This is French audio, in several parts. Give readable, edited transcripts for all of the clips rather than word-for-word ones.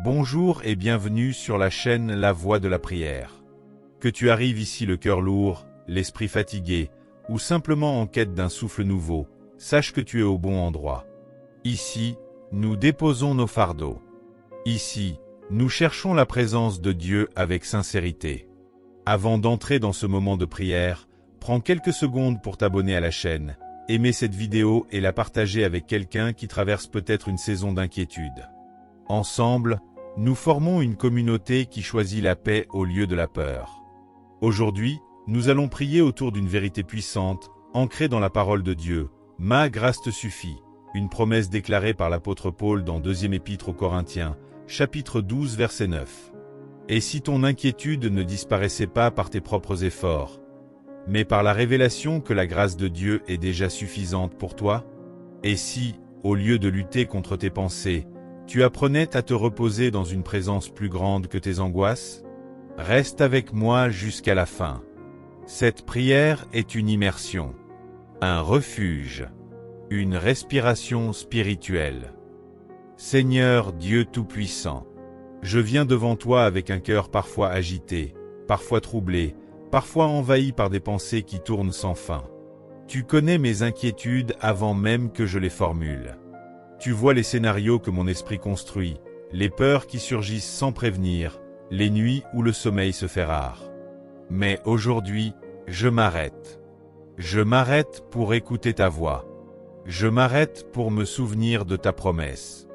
Bonjour et bienvenue sur la chaîne La Voix de la Prière. Que tu arrives ici le cœur lourd, l'esprit fatigué, ou simplement en quête d'un souffle nouveau, sache que tu es au bon endroit. Ici, nous déposons nos fardeaux. Ici, nous cherchons la présence de Dieu avec sincérité. Avant d'entrer dans ce moment de prière, prends quelques secondes pour t'abonner à la chaîne, aimer cette vidéo et la partager avec quelqu'un qui traverse peut-être une saison d'inquiétude. Ensemble, nous formons une communauté qui choisit la paix au lieu de la peur. Aujourd'hui, nous allons prier autour d'une vérité puissante, ancrée dans la parole de Dieu. « Ma grâce te suffit », une promesse déclarée par l'apôtre Paul dans 2e Épître aux Corinthiens, chapitre 12, verset 9. Et si ton inquiétude ne disparaissait pas par tes propres efforts, mais par la révélation que la grâce de Dieu est déjà suffisante pour toi? Et si, au lieu de lutter contre tes pensées, tu apprenais à te reposer dans une présence plus grande que tes angoisses? Reste avec moi jusqu'à la fin. Cette prière est une immersion, un refuge, une respiration spirituelle. Seigneur Dieu Tout-Puissant, je viens devant toi avec un cœur parfois agité, parfois troublé, parfois envahi par des pensées qui tournent sans fin. Tu connais mes inquiétudes avant même que je les formule. Tu vois les scénarios que mon esprit construit, les peurs qui surgissent sans prévenir, les nuits où le sommeil se fait rare. Mais aujourd'hui, je m'arrête. Je m'arrête pour écouter ta voix. Je m'arrête pour me souvenir de ta promesse.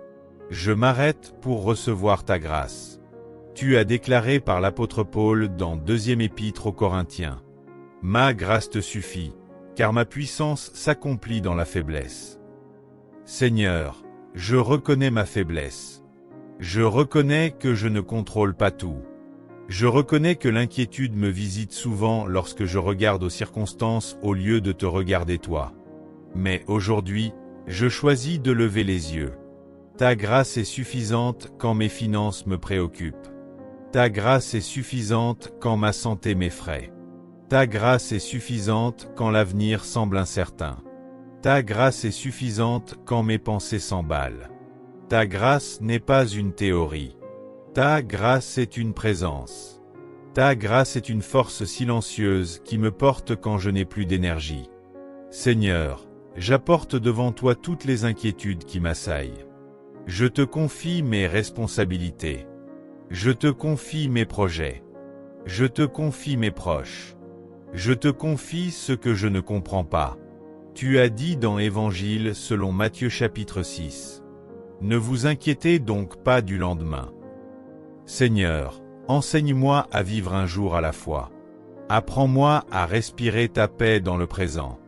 Je m'arrête pour recevoir ta grâce. Tu as déclaré par l'apôtre Paul dans 2e Épître aux Corinthiens. « Ma grâce te suffit, car ma puissance s'accomplit dans la faiblesse. » Seigneur, je reconnais ma faiblesse. Je reconnais que je ne contrôle pas tout. Je reconnais que l'inquiétude me visite souvent lorsque je regarde aux circonstances au lieu de te regarder toi. Mais aujourd'hui, je choisis de lever les yeux. Ta grâce est suffisante quand mes finances me préoccupent. Ta grâce est suffisante quand ma santé m'effraie. Ta grâce est suffisante quand l'avenir semble incertain. Ta grâce est suffisante quand mes pensées s'emballent. Ta grâce n'est pas une théorie. Ta grâce est une présence. Ta grâce est une force silencieuse qui me porte quand je n'ai plus d'énergie. Seigneur, j'apporte devant toi toutes les inquiétudes qui m'assaillent. Je te confie mes responsabilités. Je te confie mes projets. Je te confie mes proches. Je te confie ce que je ne comprends pas. Tu as dit dans Évangile selon Matthieu chapitre 6. Ne vous inquiétez donc pas du lendemain. Seigneur, enseigne-moi à vivre un jour à la fois. Apprends-moi à respirer ta paix dans le présent.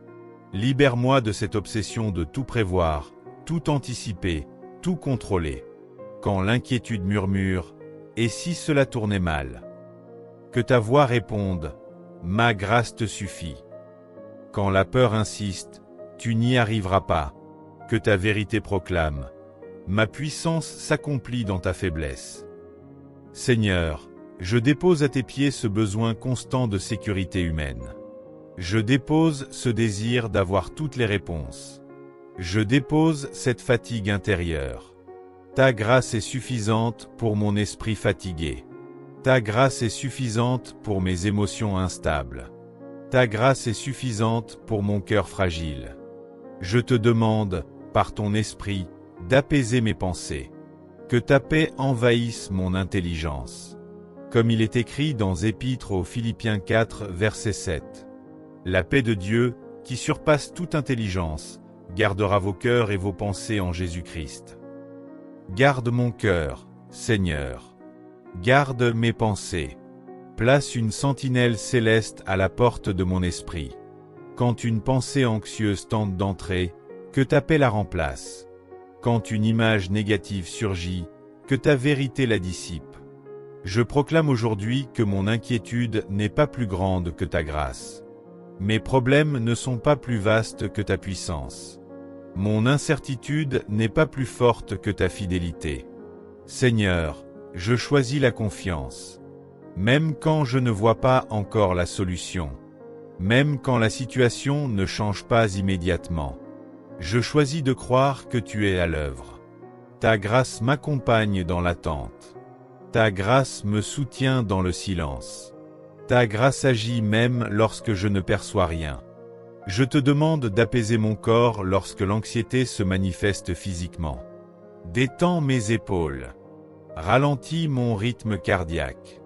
Libère-moi de cette obsession de tout prévoir, tout anticiper, tout contrôler. Quand l'inquiétude murmure, et si cela tournait mal? Que ta voix réponde, ma grâce te suffit. Quand la peur insiste, tu n'y arriveras pas. Que ta vérité proclame, ma puissance s'accomplit dans ta faiblesse. Seigneur, je dépose à tes pieds ce besoin constant de sécurité humaine. Je dépose ce désir d'avoir toutes les réponses. Je dépose cette fatigue intérieure. Ta grâce est suffisante pour mon esprit fatigué. Ta grâce est suffisante pour mes émotions instables. Ta grâce est suffisante pour mon cœur fragile. Je te demande, par ton esprit, d'apaiser mes pensées. Que ta paix envahisse mon intelligence. Comme il est écrit dans Épître aux Philippiens 4, verset 7. La paix de Dieu, qui surpasse toute intelligence, gardera vos cœurs et vos pensées en Jésus-Christ. Garde mon cœur, Seigneur. Garde mes pensées. Place une sentinelle céleste à la porte de mon esprit. Quand une pensée anxieuse tente d'entrer, que ta paix la remplace. Quand une image négative surgit, que ta vérité la dissipe. Je proclame aujourd'hui que mon inquiétude n'est pas plus grande que ta grâce. Mes problèmes ne sont pas plus vastes que ta puissance. Mon incertitude n'est pas plus forte que ta fidélité. Seigneur, je choisis la confiance. Même quand je ne vois pas encore la solution. Même quand la situation ne change pas immédiatement. Je choisis de croire que tu es à l'œuvre. Ta grâce m'accompagne dans l'attente. Ta grâce me soutient dans le silence. Ta grâce agit même lorsque je ne perçois rien. Je te demande d'apaiser mon corps lorsque l'anxiété se manifeste physiquement. Détends mes épaules. Ralentis mon rythme cardiaque.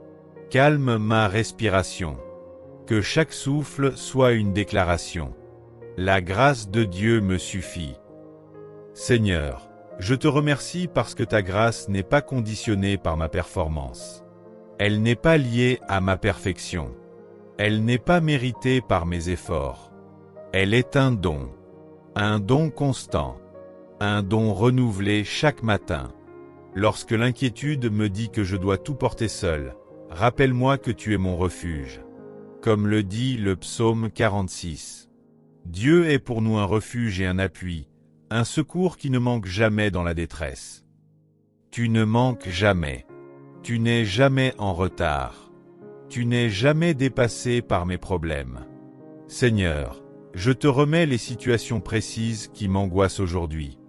Calme ma respiration. Que chaque souffle soit une déclaration. La grâce de Dieu me suffit. Seigneur, je te remercie parce que ta grâce n'est pas conditionnée par ma performance. Elle n'est pas liée à ma perfection. Elle n'est pas méritée par mes efforts. Elle est un don constant, un don renouvelé chaque matin. Lorsque l'inquiétude me dit que je dois tout porter seul, rappelle-moi que tu es mon refuge. Comme le dit le psaume 46. Dieu est pour nous un refuge et un appui, un secours qui ne manque jamais dans la détresse. Tu ne manques jamais. Tu n'es jamais en retard. Tu n'es jamais dépassé par mes problèmes. Seigneur, je te remets les situations précises qui m'angoissent aujourd'hui.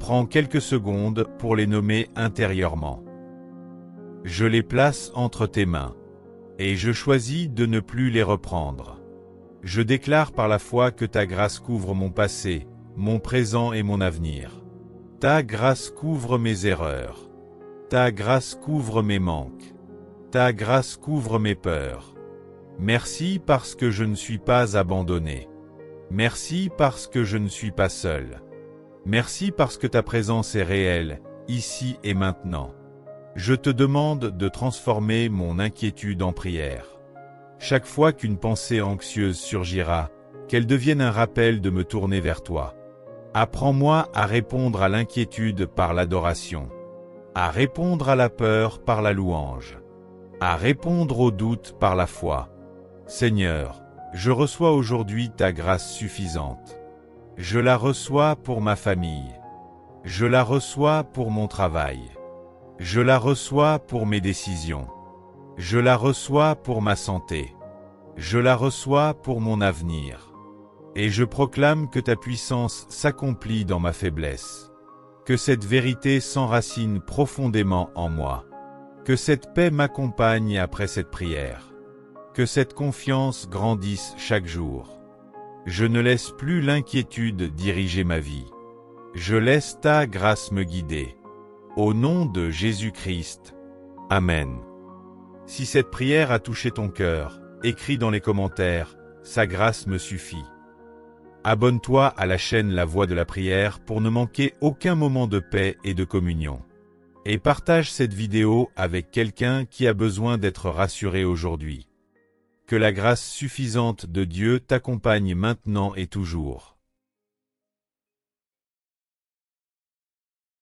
Prends quelques secondes pour les nommer intérieurement. Je les place entre tes mains. Et je choisis de ne plus les reprendre. Je déclare par la foi que ta grâce couvre mon passé, mon présent et mon avenir. Ta grâce couvre mes erreurs. Ta grâce couvre mes manques. Ta grâce couvre mes peurs. Merci parce que je ne suis pas abandonné. Merci parce que je ne suis pas seul. Merci parce que ta présence est réelle, ici et maintenant. Je te demande de transformer mon inquiétude en prière. Chaque fois qu'une pensée anxieuse surgira, qu'elle devienne un rappel de me tourner vers toi. Apprends-moi à répondre à l'inquiétude par l'adoration, à répondre à la peur par la louange, à répondre au doute par la foi. Seigneur, je reçois aujourd'hui ta grâce suffisante. Je la reçois pour ma famille. Je la reçois pour mon travail. Je la reçois pour mes décisions. Je la reçois pour ma santé. Je la reçois pour mon avenir. Et je proclame que ta puissance s'accomplit dans ma faiblesse. Que cette vérité s'enracine profondément en moi. Que cette paix m'accompagne après cette prière. Que cette confiance grandisse chaque jour. Je ne laisse plus l'inquiétude diriger ma vie. Je laisse ta grâce me guider. Au nom de Jésus-Christ. Amen. Si cette prière a touché ton cœur, écris dans les commentaires « Sa grâce me suffit ». Abonne-toi à la chaîne La Voix de la Prière pour ne manquer aucun moment de paix et de communion. Et partage cette vidéo avec quelqu'un qui a besoin d'être rassuré aujourd'hui. Que la grâce suffisante de Dieu t'accompagne maintenant et toujours.